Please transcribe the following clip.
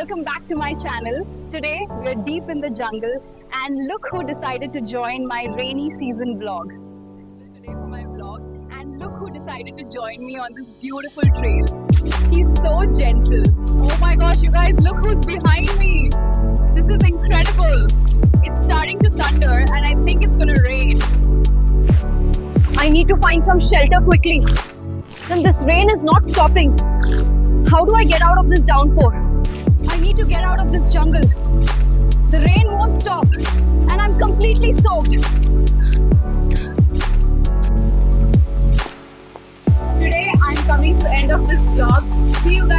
welcome back to my channel. Today we're deep in the jungle and look who decided to join my rainy season vlog. Today for my vlog, and look who decided to join me on this beautiful trail. He's so gentle. Oh my gosh, you guys, look who's behind me. This is incredible. It's starting to thunder and I think it's gonna rain. I need to find some shelter quickly. Then this rain is not stopping. How do I get out of this downpour? I need to get out of this jungle. The rain won't stop and I'm completely soaked. Today I'm coming to the end of this vlog. See you guys.